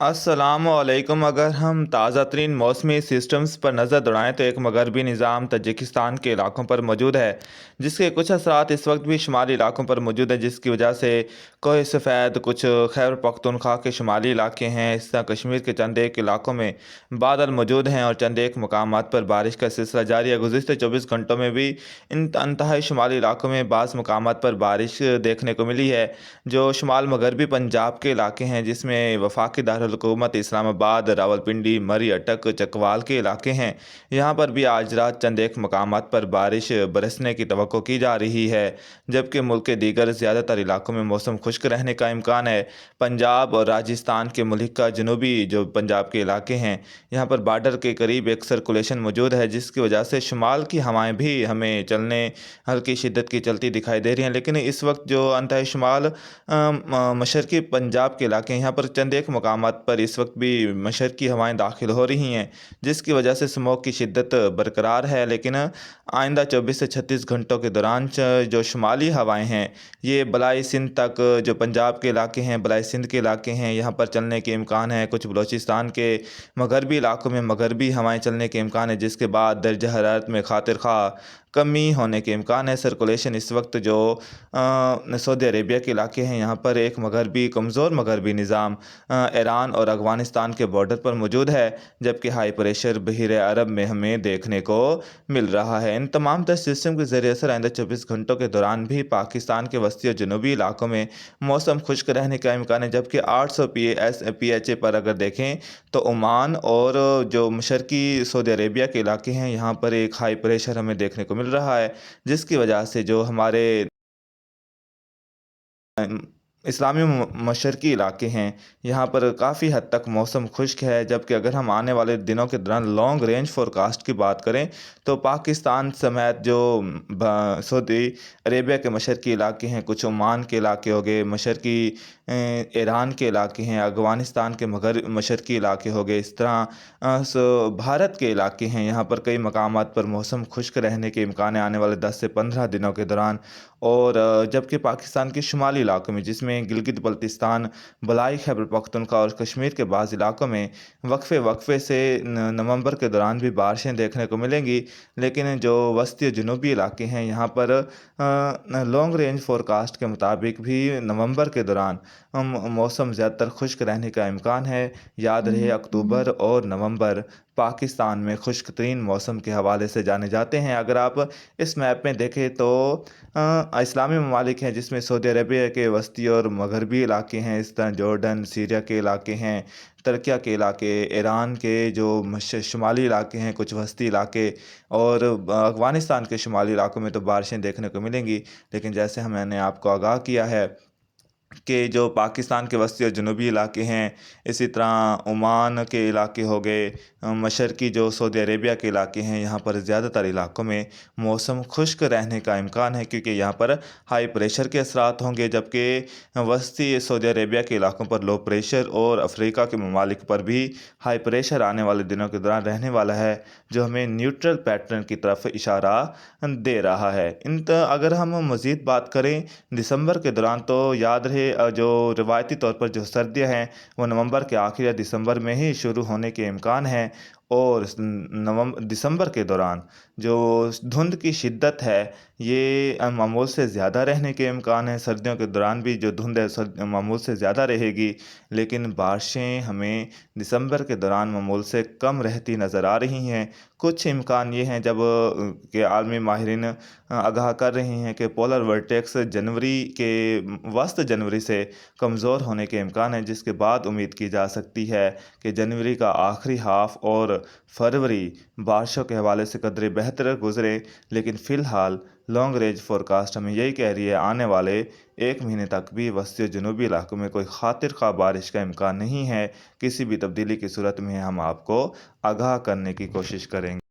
السلام علیکم۔ اگر ہم تازہ ترین موسمی سسٹمز پر نظر دوڑائیں تو ایک مغربی نظام تاجکستان کے علاقوں پر موجود ہے، جس کے کچھ اثرات اس وقت بھی شمالی علاقوں پر موجود ہیں، جس کی وجہ سے کوہ سفید، کچھ خیبر پختونخوا کے شمالی علاقے ہیں، اس طرح کشمیر کے چند ایک علاقوں میں بادل موجود ہیں اور چند ایک مقامات پر بارش کا سلسلہ جاری ہے۔ گزشتہ 24 گھنٹوں میں بھی ان انتہائی شمالی علاقوں میں بعض مقامات پر بارش دیکھنے کو ملی ہے، جو شمال مغربی پنجاب کے علاقے ہیں، جس میں وفاقی دارالحکومت اسلام آباد، راولپنڈی، مری اٹک، چکوال کے علاقے ہیں۔ یہاں پر بھی آج رات چند ایک مقامات پر بارش برسنے کی توقع کی جا رہی ہے، جبکہ ملک کے دیگر زیادہ تر علاقوں میں موسم خشک رہنے کا امکان ہے۔ پنجاب اور راجستھان کے ملک کا جنوبی جو پنجاب کے علاقے ہیں، یہاں پر بارڈر کے قریب ایک سرکولیشن موجود ہے، جس کی وجہ سے شمال کی ہوائیں بھی ہمیں چلنے ہلکی شدت کی چلتی دکھائی دے رہی ہیں، لیکن اس وقت جو انتہائی شمال مشرقی پنجاب کے علاقے ہیں، یہاں پر چند ایک مقامات پر اس وقت بھی مشرقی ہوائیں داخل ہو رہی ہیں، جس کی وجہ سے اسموگ کی شدت برقرار ہے، لیکن آئندہ 24 سے 36 گھنٹوں کے دوران جو شمالی ہوائیں ہیں، یہ بلائی سندھ تک، جو پنجاب کے علاقے ہیں، بلائی سندھ کے علاقے ہیں، یہاں پر چلنے کے امکان ہے۔ کچھ بلوچستان کے مغربی علاقوں میں مغربی ہوائیں چلنے کے امکان ہے، جس کے بعد درجہ حرارت میں خاطر خواہ کمی ہونے کے امکان ہے۔ سرکولیشن اس وقت جو سعودی عربیہ کے علاقے ہیں، یہاں پر ایک کمزور مغربی نظام ایران اور افغانستان کے بارڈر پر موجود ہے، جبکہ ہائی پریشر بحیرہ عرب میں ہمیں دیکھنے کو مل رہا ہے۔ ان تمام تر سسٹم کے زیر اثر آئندہ 24 گھنٹوں کے دوران بھی پاکستان کے وسطی اور جنوبی علاقوں میں موسم خشک رہنے کا امکان ہے، جبکہ 800 PHA پر اگر دیکھیں تو عمان اور جو مشرقی سعودی عربیہ کے علاقے ہیں، یہاں پر ایک ہائی پریشر ہمیں دیکھنے کو مل رہا ہے، جس کی وجہ سے جو ہمارے اسلامی مشرقی علاقے ہیں، یہاں پر کافی حد تک موسم خشک ہے۔ جبکہ اگر ہم آنے والے دنوں کے دوران لانگ رینج فورکاسٹ کی بات کریں تو پاکستان سمیت جو سعودی عربیہ کے مشرقی علاقے ہیں، کچھ عمان کے علاقے ہو گئے، مشرقی ایران کے علاقے ہیں، افغانستان کے مشرقی علاقے ہو گئے، اس طرح بھارت کے علاقے ہیں، یہاں پر کئی مقامات پر موسم خشک رہنے کے امکان ہے آنے والے 10 سے 15 دنوں کے دوران۔ اور جبکہ پاکستان کے شمالی علاقوں میں، جس میں گلگت بلتستان، بلائی خیبر پختونخوا اور کشمیر کے بعض علاقوں میں وقفے سے نومبر کے دوران بھی بارشیں دیکھنے کو ملیں گی، لیکن جو وسطی اور جنوبی علاقے ہیں، یہاں پر لانگ رینج فورکاسٹ کے مطابق بھی نومبر کے دوران موسم زیادہ تر خشک رہنے کا امکان ہے۔ یاد رہے، اکتوبر اور نومبر پاکستان میں خشک ترین موسم کے حوالے سے جانے جاتے ہیں۔ اگر آپ اس میپ میں دیکھیں تو اسلامی ممالک ہیں، جس میں سعودی عربیہ کے وسطی اور مغربی علاقے ہیں، اس طرح جارڈن، سیریا کے علاقے ہیں، ترکیہ کے علاقے، ایران کے جو شمالی علاقے ہیں، کچھ وسطی علاقے، اور افغانستان کے شمالی علاقوں میں تو بارشیں دیکھنے کو ملیں گی، لیکن جیسے میں نے آپ کو آگاہ کیا ہے کہ جو پاکستان کے وسطی اور جنوبی علاقے ہیں، اسی طرح عمان کے علاقے ہو گئے، مشرقی جو سعودی عربیہ کے علاقے ہیں، یہاں پر زیادہ تر علاقوں میں موسم خشک رہنے کا امکان ہے، کیونکہ یہاں پر ہائی پریشر کے اثرات ہوں گے، جبکہ وسطی سعودی عربیہ کے علاقوں پر لو پریشر اور افریقہ کے ممالک پر بھی ہائی پریشر آنے والے دنوں کے دوران رہنے والا ہے، جو ہمیں نیوٹرل پیٹرن کی طرف اشارہ دے رہا ہے۔ اگر ہم مزید بات کریں دسمبر کے دوران تو یاد رہے، جو روایتی طور پر جو سردیاں ہیں وہ نومبر کے آخر یا دسمبر میں ہی شروع ہونے کے امکان ہیں، اور دسمبر کے دوران جو دھند کی شدت ہے یہ معمول سے زیادہ رہنے کے امکان ہیں۔ سردیوں کے دوران بھی جو دھند ہے معمول سے زیادہ رہے گی، لیکن بارشیں ہمیں دسمبر کے دوران معمول سے کم رہتی نظر آ رہی ہیں۔ کچھ امکان یہ ہیں جب کہ عالمی ماہرین آگاہ کر رہے ہیں کہ پولر ورٹیکس وسط جنوری سے کمزور ہونے کے امکان ہیں، جس کے بعد امید کی جا سکتی ہے کہ جنوری کا آخری ہاف اور فروری بارشوں کے حوالے سے قدرے بہتر گزرے، لیکن فی الحال لانگ رینج فورکاسٹ ہمیں یہی کہہ رہی ہے آنے والے ایک مہینے تک بھی وسطی جنوبی علاقوں میں کوئی خاطر خواہ بارش کا امکان نہیں ہے۔ کسی بھی تبدیلی کی صورت میں ہم آپ کو آگاہ کرنے کی کوشش کریں گے۔